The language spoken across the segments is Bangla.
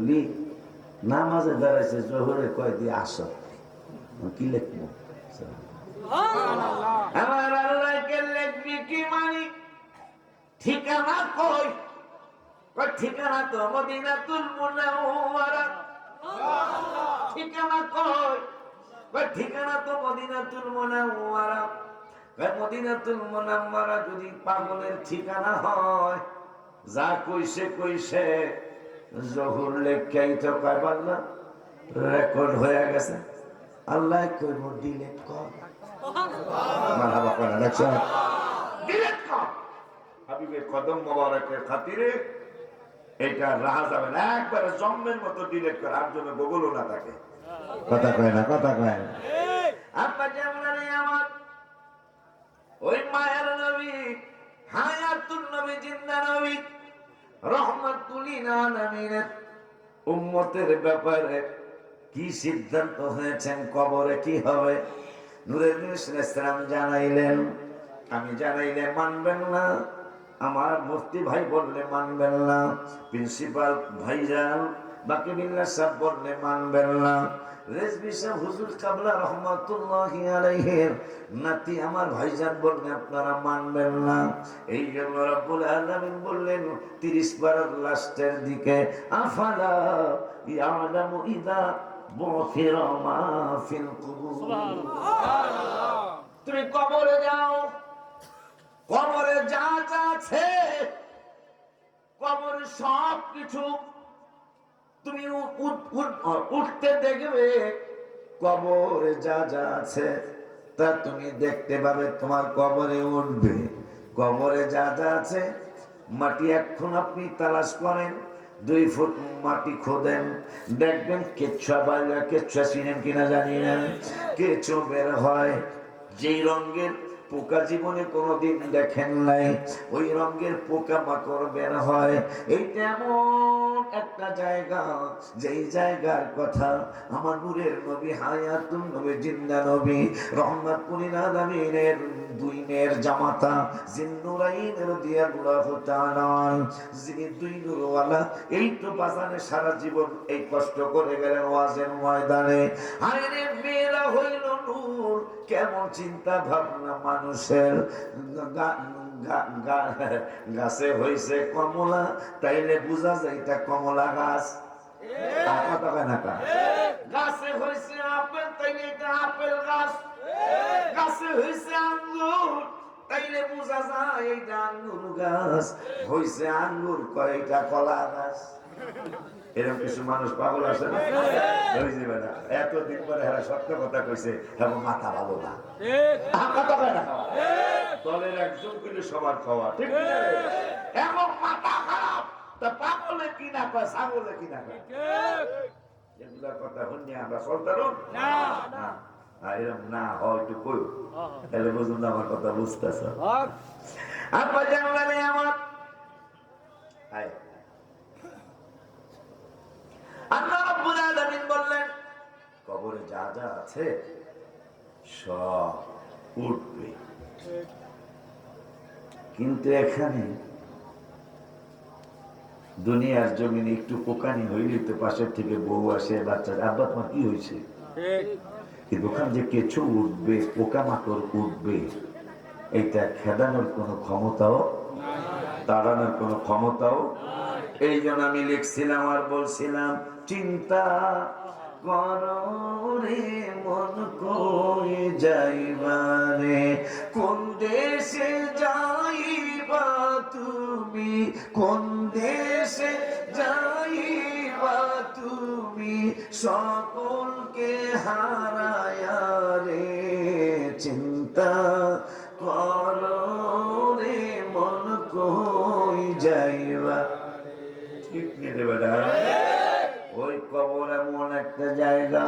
তুলি নামাজে দাঁড়াইছে জোহরে কয় দিয়ে আসো কি লিখবো আমার আল্লাহকে লিখবি কি মানি ঠিকানা কই ঠিকানা তো মদিনাতুল মুনাওয়ারা ঠিকানা কই ঠিকানা তো মদিনাতুল মুনাওয়ারা মদিনাতুল মুনাওয়ারা যদি পাগলের ঠিকানা হয় যা কইছে কইছে জহুর লেখাই তো কয়বার না রেকর্ড হয়ে গেছে আল্লাহ কইব ডিলিট কর মারহাবা করে দেখছেন ডিলিট কর হাবিবের কদম মোবারকের খাতিরে এটা রাহা যাবে না একবারে জম্মের মতো ডিলিট কর আর জন্য গুগলও না থাকে কথা কয় না আপা জামলারে আমার ওই মায়ের নবী হায়াতুন নবী জিন্দা নবী রহমাতুল লিল আলামিনের উম্মতের ব্যাপারে কি সিদ্ধান্ত হয়েছেন কবরে কি হবে নূরে নবী সাল্লাল্লাহু আলাইহি সাল্লাম জানাইলেন আমি জানাইলে মানবেন না আমার মুফতি ভাই বললে মানবেন না প্রিন্সিপাল ভাইজান বাকি বিল্লাহ সাহেব বললে মানবেন না রেজবি সাহেব হুজুর কাবলা রহমাতুল্লাহি আলাইহির নাতি আমার ভাইজান বললে আপনারা মানবেন না এই জন্য রব্বুল আলামিন বললেন 30 পারার লাস্টের দিকে আফালা ইয়ালামু ইদা বুফিরা মা ফিল কুবুর সুবহানাল্লাহ তুমি কবরে যাও কবরে যা যা আছে কবরে সব কিছু তুমি উঠতে দেখবে কবরে যা যা আছে তা তুমি দেখতে পাবে তোমার কবরে উঠবে কবরে যা যা আছে মাটি এখন আপনি তালাশ করেন 2 ফুট মাটি খোদেন দেখবেন কেঁচুয়া বাইলা কেঁচুয়া চিনেন কিনা জানি না কেঁচো বের হয় যেই রঙের পোকা জীবনে কোনোদিন দেখেন নাই ওই রঙের পোকা মাকড় বের হয় এইটা এমন একটা জায়গা যেই জায়গার কথা আমার নূরের নবী হায়াতুন নবী জিন্দা নবী রহমাতুল লিল আলামিনের 2 মেয়ের জামাতা জিন্নুরাইন রাদিয়াল্লাহু তাআলা যিনি 2 নূরওয়ালা এই তো বাজারে সারা জীবন এই কষ্ট করে গেলেন ওয়াজের ময়দানে আরে মেয়েরা হইল নূর কেমন চিন্তা ভাবনা মানুষের গাছে হইছে কমলা তাইলে বুঝা যায় এটা কমলা গাছ গাছে হইছে আপেল তাইলে এটা আপেল গাছ গাছে হইছে আঙ্গুর তাইলে বুঝা যায় এটা আঙ্গুর গাছ হইছে আঙ্গুর কয়টা কলা গাছ এরকম কিছু মানুষ পাগল আছে না এতদিন পরে এরা সত্য কথা কইছে এবং মাথা ভালো না দলের একজন কিন্তু সবার খাওয়া ঠিক এখন মাথা খারাপ তা পাগলে কিনা কয় ছাগলে কিনা কয় এগুলার কথা শুনি আমরা চলতাম না এরকম না হয়তো কই তাহলে বুঝুন আমার কথা বুঝতেছ আপা জানলে আমার আল্লাহ রাব্বুল আলামিন বললেন কবরে যা যা আছে সব উঠবে কিন্তু এখানে দুনিয়ার জমিনে একটু পোকানি হইলে তো পাশের থেকে বউ আসে বাচ্চা আব্বা তোমার কি হয়েছে কিন্তু ওখানে যে কেঁচো উঠবে পোকামাকড় উঠবে এইটা খেদানোর কোনো ক্ষমতাও তাড়ানোর কোনো ক্ষমতাও এই জন্য আমি লিখছিলাম আর বলছিলাম চিন্তা করো রে মন কই যাইবারে কোন দেশে যাইবা তুমি কোন দেশে যাইবা তুমি সকলকে হারায়া রে চিন্তা করো রে মন কই যাইবা ওই কবর এমন একটা জায়গা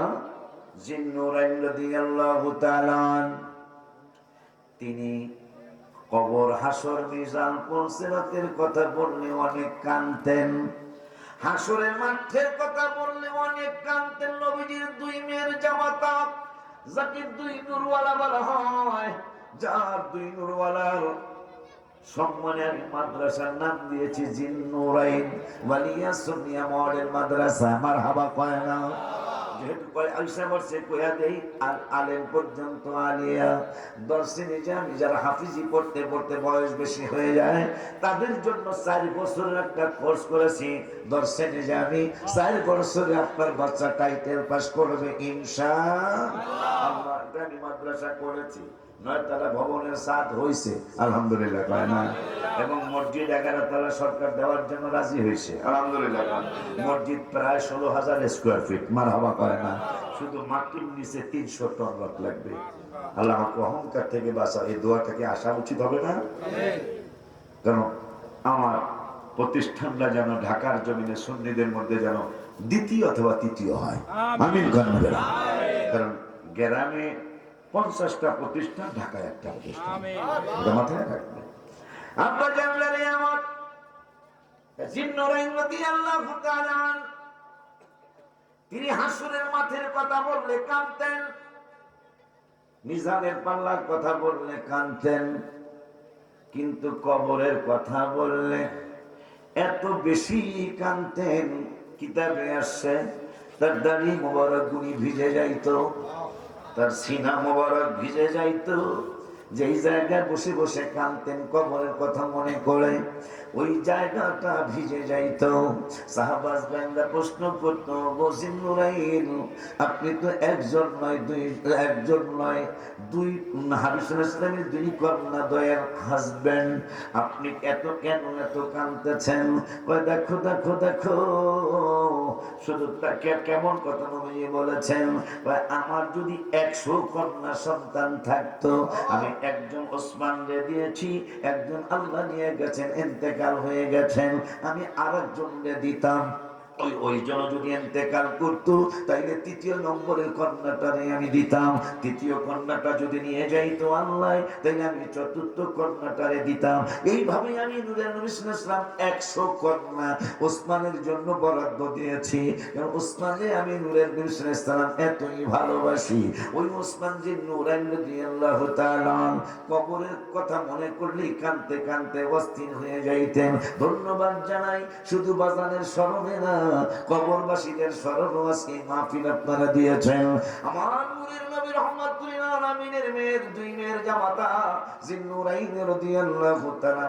জিন্নুরাইন রাদিয়াল্লাহু তাআলা তিনি কবর হাসর মিজান পুলসিরাতের কথা বললে অনেক কাঁদতেন হাসরের মাঠের কথা বললে অনেক কাঁদতেন নবীজির 2 মেয়ের জামাতা যাকে 2 নূরওয়ালা বলা হয় যার 2 নূরওয়ালার সম্মানে আমি মাদ্রাসার নাম দিয়েছি জিন্নুরাইন ওয়ালিয়া সুনিয়া মডেল মাদ্রাসা। মারহাবা কয় না? যেহেতু আয়সা বর্ষে কয়া দেই আর আলেম পর্যন্ত আলিয়া দর্শে নিজামি যারা হাফিজি পড়তে পড়তে বয়স বেশি হয়ে যায় তাদের জন্য 4 বছরের একটা কোর্স করেছি দর্শে নিজামি। 4 বছরে আপনার বাচ্চা টাইটেল পাস করবে ইনশাআল্লাহ। আমি মাদ্রাসা করেছি, 9 তলা ভবনের সাথ হয়েছে আলহামদুলিল্লাহ কয় না, এবং মসজিদ 11 তলা সরকার দেওয়ার জন্য রাজি হয়েছে আলহামদুলিল্লাহ। মসজিদ প্রায় 16,000 স্কয়ার ফিট। মারহাবা কয় না? শুধু মাটির নিচে 300 টন রড লাগবে। আল্লাহ আমাকে অহংকার থেকে বাঁচা। এই দোয়াটাকে আসা উচিত হবে না? কারণ আমার প্রতিষ্ঠানটা যেন ঢাকার জমিনে সুন্নিদের মধ্যে যেন দ্বিতীয় অথবা তৃতীয় হয়। আমিন গণবের। কারণ গ্রামে 50টা প্রতিষ্ঠান, ঢাকায় একটা প্রতিষ্ঠান। এটা মাথায় রাখবে। আব্বা জানলেন আমার জিন্নুরাইন রাদিয়াল্লাহু তাআলা তিনি হাসরের মাঠের কথা বললে কাঁদতেন, মিজানের পাল্লার কথা বললে কাঁদতেন, কিন্তু কবরের কথা বললে এত বেশি কাঁদতেন। কিতাবে আসছে তার দাড়ি মোবারক গুলি ভিজে যাইতো, তার সিনা মোবারক ভিজে যাইতো। যেই জায়গায় বসে বসে কাঁদতেন কবরের কথা মনে করে ওই জায়গাটা ভিজে যাইতো। সাহাবাজ বান্দা প্রশ্ন করতো, জিন্নুরাইন আপনি তো একজন নয় দুই হাবিবুল ইসলামের 2 কন্যা দয়ার হাজবেন্ড, আপনি কেন এত কাঁদতেছেন? কয় দেখো দেখো দেখো, শুধু তাকে কেমন কথা নবী বলেছেন, আমার যদি 100 কন্যা সন্তান থাকতো আমি একজন ওসমানকে দিয়েছি, একজন আল্লাহ নিয়ে গেছেন ইন্তেকাল হয়ে গেছেন, আমি আরেকজনকে দিতাম। ওই জন যদি ইন্তেকাল করতো তাইলে 3য় নম্বরের কন্যাটারে আমি দিতাম। 3য় কন্যাটা যদি নিয়ে যাইতো আল্লাহ তাইলে আমি 4র্থ কন্যাটারে দিতাম। এইভাবে আমি নূরের নবী সাল্লাল্লাহু আলাইহি ওয়াসাল্লাম 100 কন্যা ওসমানের জন্য বরাদ্দ দিয়েছি। কারণ ওসমানকে আমি নূরের নবী সাল্লাল্লাহু আলাইহি ওয়াসাল্লাম এতই ভালোবাসি। ওই ওসমান জিন্নুরাইন রাদিয়াল্লাহু তাআলা কবরের কথা মনে করলেই কাঁদতে কাঁদতে অস্থির হয়ে যাইতেন। ধন্যবাদ জানাই শুধু বাজানের স্মরণে না, কবরবাসীদের স্মরণও আজকে মাহফিল আপনারা দিয়েছেন। আমার নূরের নবী রাহমাতুল আলামিনের মেয়ের 2 মেয়ের জামাতা জিন্নুরাইন রাদিয়াল্লাহু তাআলা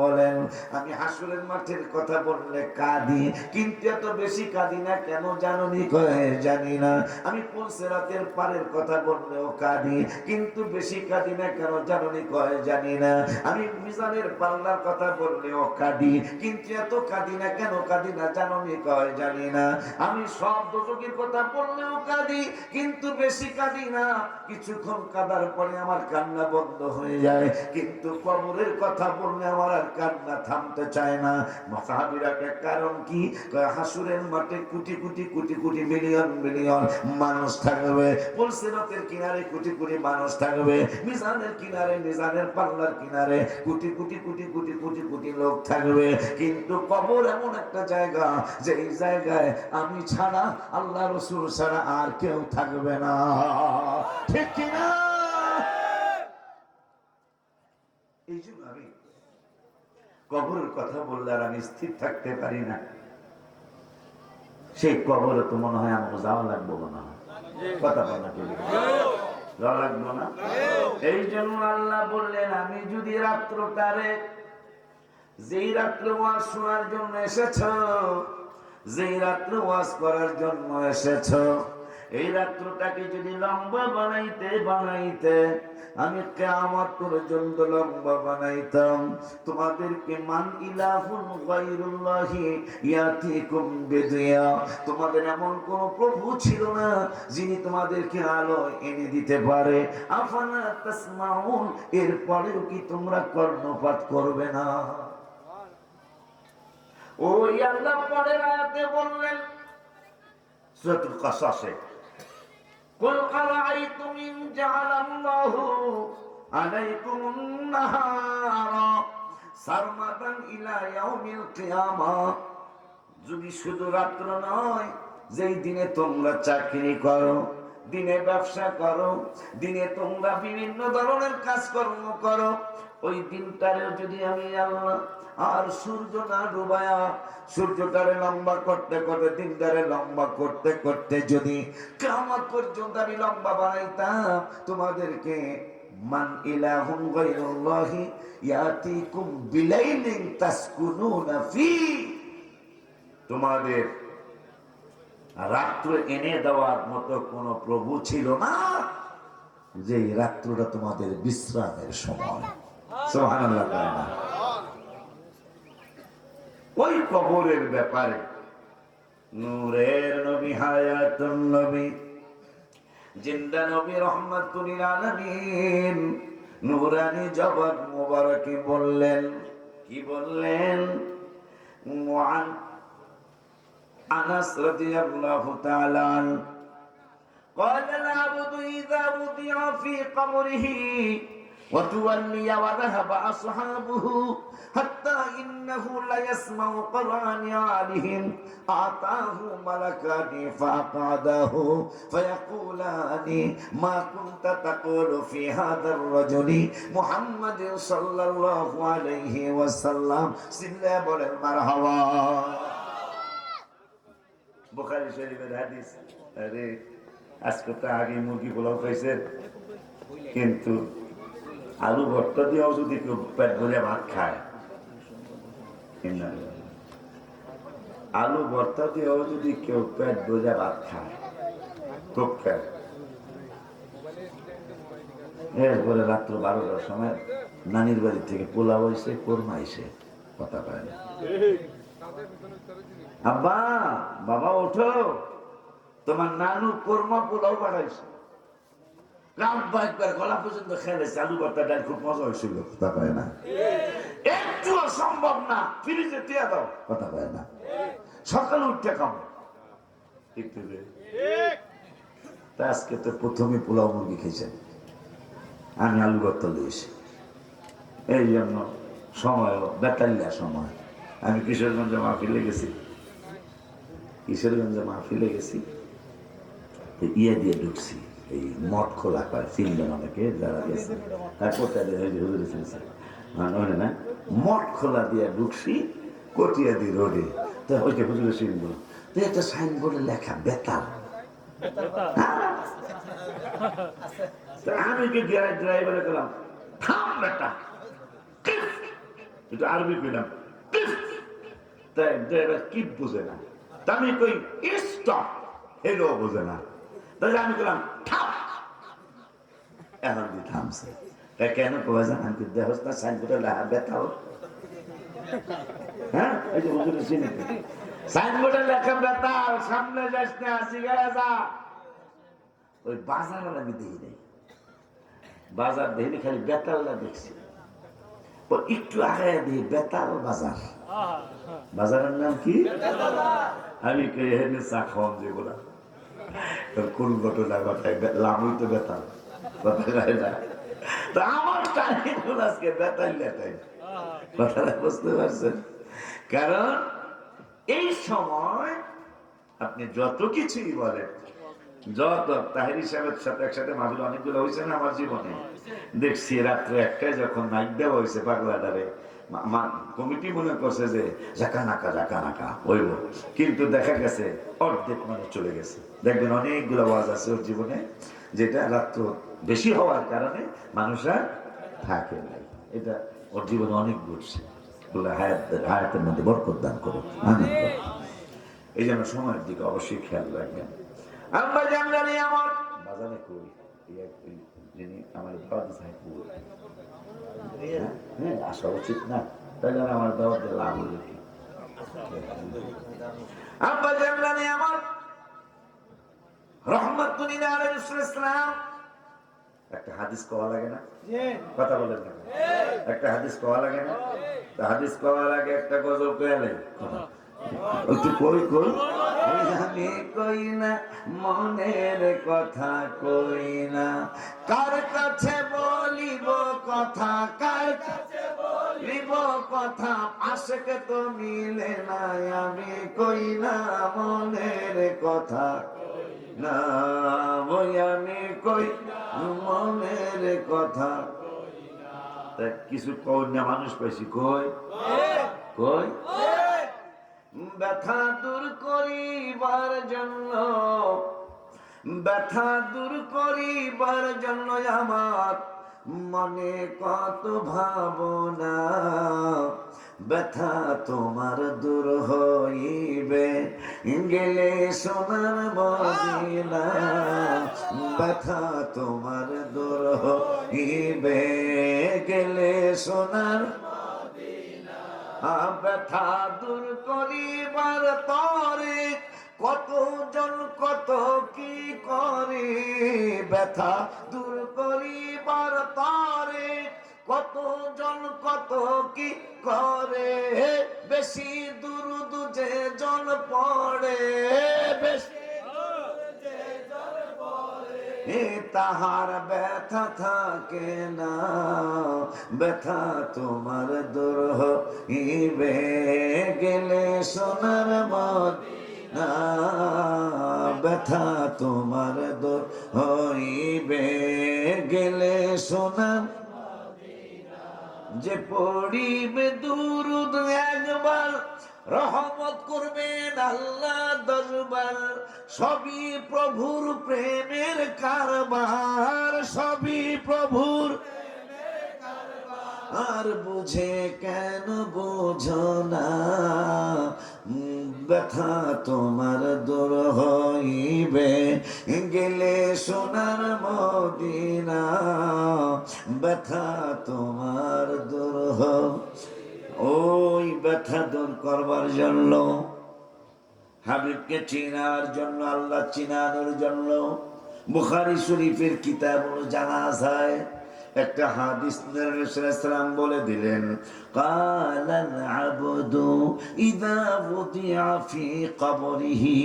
বলেন, আমি হাসরের মাঠের কথা বললে কাঁদি, কিন্তু এত বেশি কাঁদি না কেন জানি কয় জানি না। আমি পুলসিরাতের পারের কথা বললেও কাঁদি, কিন্তু বেশি কাঁদি না কেন জানি কয় জানি না। আমি মিজানের পাল্লার কথা বললেও কাঁদি, কিন্তু এত কাঁদি না কেন কাঁদি না জানি কয় জানি না। আমি সব দোজখের কথা বললেও কাঁদি, কিন্তু বেশি কাঁদি না। কিছুক্ষণ কাঁদার পরে আমার কান্না বন্ধ হয়ে যায়, কিন্তু কবরের কথা বললে আমার আর কান্না থামতে চায় না। সাহাবীরাকে কারণ কি? হাসরের মাঠে কোটি কোটি কোটি কোটি মিলিয়ন মিলিয়ন মানুষ থাকবে, পুলসিরাতের কিনারে কোটি কোটি মানুষ থাকবে, মিজানের কিনারে মিজানের পাল্লার কিনারে কোটি কোটি কোটি কোটি কোটি কোটি লোক থাকবে, কিন্তু কবর এমন একটা জায়গা যে এই জায়গায় আমি ছাড়া আল্লাহ রাসূল ছাড়া আর কেউ থাকবে না। ঠিক কিনা? এই জন্য আমি কবরের কথা বললে আর আমি স্থির থাকতে পারি না। সেই কবরে তো মনে হয় আমার যাওয়া লাগবো না, কথা বলা যাওয়া লাগবো না। এই জন্য আল্লাহ বললেন, আমি যদি রাত্রটারে যেই রাত্রে ওয়াজ শোনার জন্য এসেছ, যেই রাত্রে ওয়াজ করার জন্য এসেছ, এই রাত্রটাকে যদি লম্বা বানাইতে আমি কিয়ামত পর্যন্ত লম্বা বানাইতাম, তোমাদেরকে মান ইলাহুন গায়রুল্লাহি ইয়াতিকুম বিদিয়া, তোমাদের এমন কোন প্রভু ছিল না যিনি তোমাদেরকে আলো এনে দিতে পারে। আফালা তাসমাউন, এরপরেও কি তোমরা কর্ণপাত করবে না? ওই আল্লাহ পরের আয়াতে বললেন সূরাতুল কাসাসে, কুল আরাআইতুম ইন জাআলাল্লাহু আলাইকুমুন নাহারা সারমাদান ইলা ইয়াউমিল কিয়ামাহ, যদি শুধু রাত্র নয়, যেই দিনে তোমরা চাকরি করো, দিনে ব্যবসা করো, দিনে তোমরা বিভিন্ন ধরনের কাজকর্ম করো, ওই দিনটারে যদি আমি আল্লাহ আর সূর্য না ডুবায়া সূর্যটারে লম্বা করতে করতে দিনটারে লম্বা করতে করতে যদি কিয়ামত পর্যন্ত আমি লম্বা বানাইতাম, তোমাদেরকে মান ইলাহুন গায়রুল্লাহি ইয়াতিকুম বিলাইলিন তাসকুনুনা ফি, তোমাদের রাত্র এনে দেওয়ার মতো কোন প্রভু ছিল না যে রাত্রটা তোমাদের বিশ্রামের সময়। সুবহানাল্লাহ। ওই কবরের ব্যাপারে নূরের নবী, হায়াতুন নবী, জিন্দা নবী, রহমাতুল লিল আলামিন, নূরানী জবান মুবারকে বললেন, কি বললেন? ওয়ান আনাস রাদিয়াল্লাহু তাআলা قال العبد إذا وضع في قبره وتولي وذهب أصحابه حتى إنه ليسمع قرآن عليهم أعطاه ملكان فأقعده فيقولان ما كنت تقول في هذا الرجل محمد صلى الله عليه وسلم سلا بول المرحبا বুখারী শরীফের হাদিস। আরে আজকে তো আগে মুরগি পোলাও খাইছে, কিন্তু আলু ভর্তা দিয়েও যদি কেউ পেট ভরে ভাত খায়, আলু ভর্তা দিয়েও যদি কেউ পেট ভরে ভাত খায় খুব খায়। এরপরে রাত্র 12টার সময় নানির বাড়ি থেকে পোলাও হয়েছে, কোরমা এসে কথা পায় না। আব্বা, বাবা ওঠো, তোমার নানু কোরমা পোলাও পাঠাইছে। আব্বা একবার গলা পর্যন্ত খেলেছে, আলু ভর্তা ডাল খুব মজা হয়েছিল, কথা পায় না। একটু সম্ভব না, ফ্রিজে টিয়া দাও, কথা পায় না। সকালে উঠতে খাবো, আজকে তো প্রথমে পোলাও মুরগি খেয়েছেন, আমি আলু ভর্তা দিয়েছি। এই জন্য সময় বেতাল্লা সময় আমি কিশোরগঞ্জে মাহফিলে গেছি, ইয়ে দিয়ে ঢুকছি, এই মঠ খোলা পায় চিনবেন অনেকে যারা গেছে, তারপর তাদের হুজুরে না মঠ খোলা দিয়ে ঢুকছি কটিয়াদি রোডে। তো ওইটা হুজুরে চিনবো, তো একটা সাইনবোর্ডে লেখা বেতাল। আমি কি ড্রাইভারে গেলাম, থাম বেটা, এটা আরবি কইলাম, তাই ড্রাইভার কি বুঝে না, আমি কই স্টপ, হেলো বোঝে না, তাহলে আমি বললাম থাম, এখন দিয়ে থামছে। কেন কয়েছেন আমি দেহস না সাইনবোর্ডে লেখা বেতাল? হ্যাঁ, এই যে হুজুরে চিনি সাইনবোর্ডে লেখা বেতাল, সামনে যাস না, সিগারে যা। ওই বাজার আমি দেখি নাই, বাজার দেখি খালি বেতালটা দেখছি। একটু আগে দিয়ে বেতাল বাজার, বাজারের নাম কি? আমি চা খাওয়ান যেগুলা কোন ঘটনা ঘটায় লামই তো বেতাল, আমার টাইম আজকে বেতাল লেটাই, কথাটা বুঝতে পারছেন? কারণ এই সময় আপনি যত কিছুই বলেন, যত তাহির সাহেবের সাথে একসাথে মাহফিল অনেকগুলো হয়েছে না আমার জীবনে, দেখছি রাত্রে একটাই যখন নাইট দেওয়া হয়েছে পাগলাটারে, কমিটি মনে করছে যে জাকা নাকা হইব, কিন্তু দেখা গেছে অর্ধেক মানুষ চলে গেছে। দেখবেন অনেকগুলো আওয়াজ আছে ওর জীবনে যেটা রাত্র বেশি হওয়ার কারণে মানুষ আর থাকে নাই। এটা ওর জীবনে অনেক ঘটছে। হায়াতের মধ্যে বরকত দান করো, আমিন। এই জন্য সময়ের দিকে অবশ্যই খেয়াল রাখবেন। আমরা জানি আমার বাজারে কই যিনি আমার দাওয়াত দিয়েছে, হ্যাঁ আসা উচিত না, তাহলে আমার দাওয়াতে লাভ হলো কি? আব্বা জানি আমার রহমাতুল লিল আলামিন একটা হাদিস কওয়া লাগে না? কথা বলেন না, একটা হাদিস কওয়া লাগে না? হাদিস কওয়ার আগে একটা গজল কইয়া লাগে, আমি কই না মনের কথা, কই না কার কাছে বলিব কথা, কার কাছে বলিব কথা, আশিকে তো মিলে না, আমি কই না মনের কথা না, ওই আমি কই মনের কথা। কিছু কন্যা মানুষ পাইছি কই কই ব্যথা দূর করিবার জন্য, ব্যথা দূর করিবার জন্য আমার মনে কত ভাবনা, ব্যথা তোমার দূর হইবে গেলে সোনার মদিনা, ব্যথা তোমার দূর হইবে গেলে সোনার মদিনা। ব্যথা দূর করিবার তরে কতজন কত কি করে, ব্যথা দূর করিবার তরে কতজন কত কি করে, বেশি দুরুদ যে জন পড়ে, বেশি তাহার ব্যথা থাকে না, ব্যথা তোমার দূর হইবে গেলে সোনার মদিনা, ব্যথা তোমার দূর হইবে গেলে সোনার মদিনা। যে পড়িবে দুরুদ একবার রহমত করবেন আল্লাহ দরবার, সবই প্রভুর প্রেমের কারবার, সবই প্রভুর প্রেমের কারবার। আর বুঝে কেন বোঝো না, ব্যথা তোমার দূর হইবে গেলে সোনার মদিনা, ব্যথা তোমার দূর ওই ব্যথা দূর করবার জন্য, হাবিবকে চিনার জন্য, আল্লাহ চিনানোর জন্য বুখারী শরীফের কিতাবুল জানাজায় একটা হাদিস নবী সাল্লাল্লাহু আলাইহি ওয়াসাল্লাম বলে দিলেন, কালাল আবদু ইযা ওদিআ ফি কবরিহি।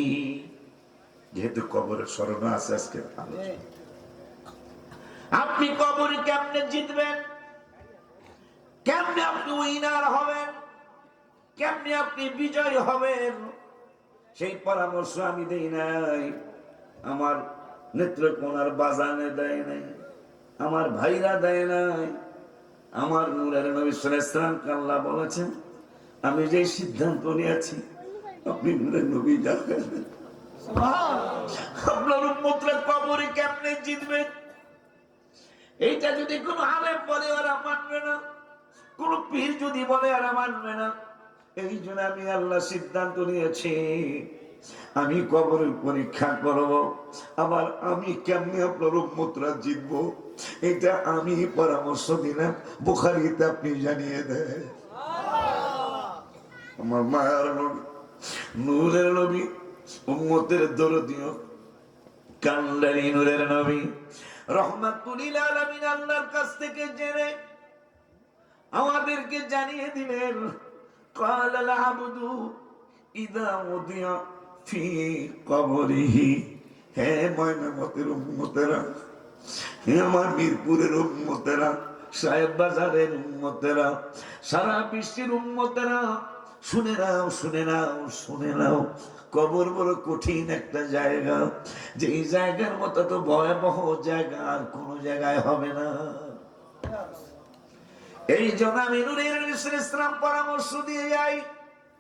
যেহেতু কবরের স্মরণ আছে আজকে আপনি কবরে কেমনে জিতবেন, কেমনে আপনি উইনার হবেন, কেমনে আপনি বিজয় হবেন, সেই পরামর্শ আমি দেই নাই, আমার নেত্রকোনার বাজানে দেয় নাই, আমার ভাইরা দেয় নাই, আমার নূরের নবী সাল্লাল্লাহু আলাইহি ওয়াসাল্লামকে আল্লাহ বলেছেন আমি যে সিদ্ধান্ত নিয়েছি আপনি নূরের নবী যাবেন। আপনার উম্মতরা কবরে কেমনে জিতবে, এইটা যদি কোনো আলেম বলে ওরা মানবে না, কোন পীর যদি বলে ওরা মানবে না। এই জন্য আমি আল্লাহ সিদ্ধান্ত নিয়েছি আমি কবরের পরীক্ষা করব, আবার আমি কেমনে আপনার উম্মতরা জিতবো এটা আমি পরামর্শ দিলাম, বুখারীতে আপনি জানিয়ে দেন। আমার মায়ার নবী নূরের নবী উম্মতের দরদীয় কান্ডারি নূরের নবী রাহমাতুল লিল আলামিন আল্লাহর কাছ থেকে জেনে আমাদেরকে জানিয়ে দিলেন, কালাল আবদু ইযা উদিয়া ফি কবরিহি। হে ময়নামতির উম্মতেরা, হে আমার মিরপুরের উম্মতেরা, সাহেব বাজারের উম্মতেরা, সারা বিশ্বের উম্মতেরা, শুনে নাও শুনে নাও শুনে নাও, কবর বড় কঠিন একটা জায়গা, যেই জায়গার মতো তো ভয়াবহ জায়গা আর কোন জায়গায় হবে না। এই জন্য আমি নূরের নবী সাল্লাল্লাহু আলাইহি ওয়াসাল্লাম পরামর্শ দিয়ে যাই,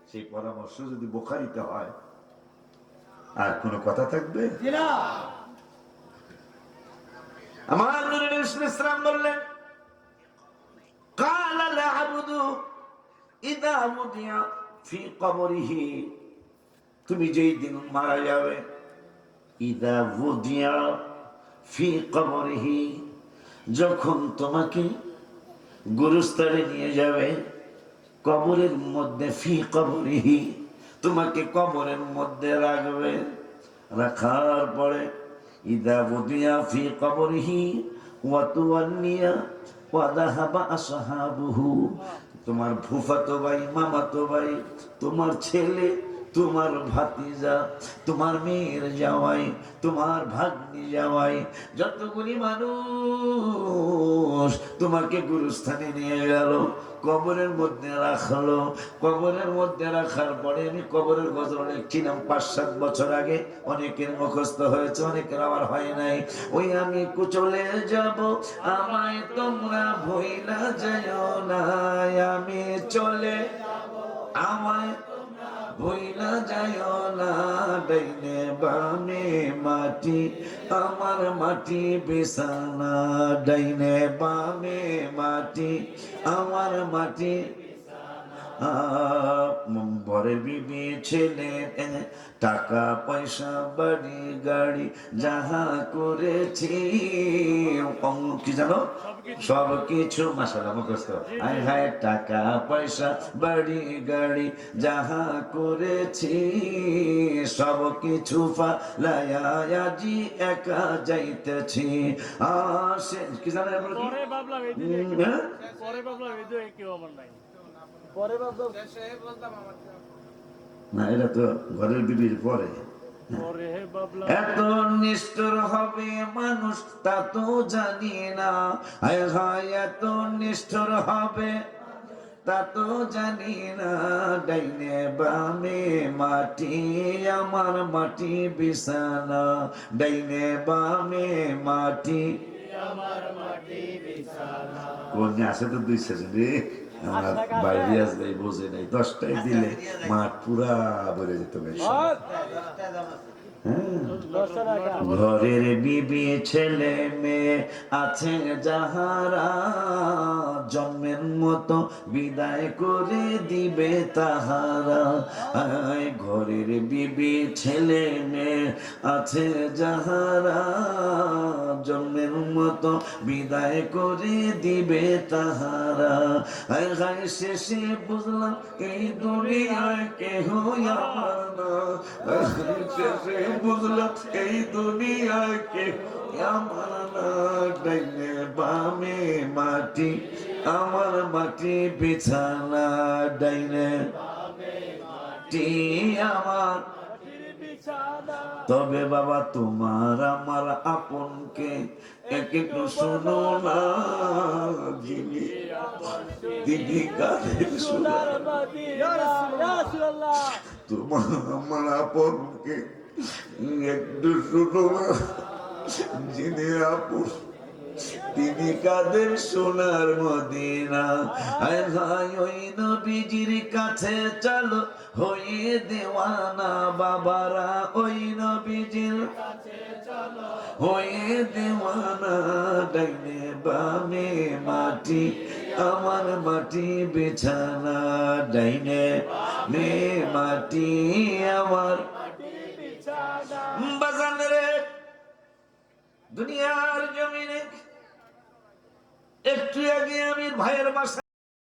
সেই পরামর্শ যদি বুখারীতে হয় আর কোন কথা থাকবে না। আমার নূরের নবী সাল্লাল্লাহু আলাইহি ওয়াসাল্লাম বললেন, কালাল আবদু ইযা উদিয়া ফি কবরিহি, তুমি যেই দিন মারা যাবে, ইযা উদিয়া ফি কবরিহি, যখন তোমাকে গুরুস্থানে নিয়ে যাবে, কবরের মধ্যে ফি কবরিহি, তোমাকে কবরের মধ্যে রাখবে, রাখার পরে ইযা উদিয়া ফি কবরিহি ওয়া তুওয়ান্নিয়া ওয়া যাহাবা আসহাবুহু, তোমার ফুফাতো ভাই, মামাতো ভাই, তোমার ছেলে, তোমার ভাতিজা, তোমার মেয়ের জামাই, তোমার ভাগ্নি জামাই, যতগুলি মানুষ তোমাকে গুরুস্থানে নিয়ে গেল, কবরের মধ্যে রাখলো। কবরের মধ্যে রাখার পরে আমি কবরের গজল লিখছিলাম ৫-৭ বছর আগে, অনেকের মুখস্থ হয়েছে, অনেকের আবার হয় নাই। ওই আমি চলে যাব, আমায় তোমরা ভুইলা যাইও না, আমি চলে আমায় ভুইলা যাইও না, ডাইনে বামে মাটি আমার মাটি বিছানা, ডাইনে বামে মাটি আমার মাটি। বরে বিবি ছেলে টাকা পয়সা বাড়ি গাড়ি যাহা করেছি, কি জানো সব কিছু মাশাআল্লাহ মুখস্থ। আয় হায় টাকা পয়সা বাড়ি গাড়ি যাহা করেছি, সব কিছু ফালাইয়া আজি একা যাইতেছি। আসে কি জানো পরে ভাবলাম এই কেউ আমার নাই, পরে ভাবলাম না, এটা তো ঘরের বিবির পরে। এত নিষ্ঠুর হবে মানুষ তা তো জানি না, হায় হায় এত নিষ্ঠুর হবে তা তো জানি না, ডাইনে বামে মাটি আমার মাটি বিছানা, ডাইনে বামে মাটি আমার মাটি বিছানা। কোন আছে তো ২ সেকেন্ড রে, আমার বাইরে আসবে বোঝে নাই, 10টায় দিলে মাঠ পুরা ভরে যেত। ঘরের বিবি ছেলে মেয়ে আছে যাহারা, জন্মের মতো বিদায় করে দিবে তাহারা। ঘরের বিবি ছেলে মেয়ে আছে যাহারা, জন্মের মতো বিদায় করে দিবে তাহারা। হায় শেষে বুঝলাম এই দুনিয়ায় কেহ আমার না, শেষে বুঝলাম এই দুনিয়ায় কেহ আমার না, ডাইনে বামে মাটি আমার মাটি বিছানা, ডাইনে মাটি আমার। তবে বাবা তোমার আমার আপনকে এক একটু শোনো না, দিদি কাদের তোমার আমার আপনকে একটু শোনো না, যিনি আপন তিনি কাদের সোনার মদিনা। আয় হায় ওই নবীজির কাছে চলো হয়ে দেওয়ানা, বাবারা ওই নবীজির কাছে চলো হয়ে দেওয়ানা, ডাইনে বামে মাটি আমার মাটি বিছানা, ডাইনে মে মাটি আমার বাজান রে। দুনিয়ার জমিনে একটু আগে আমি ভাইয়ের বাসা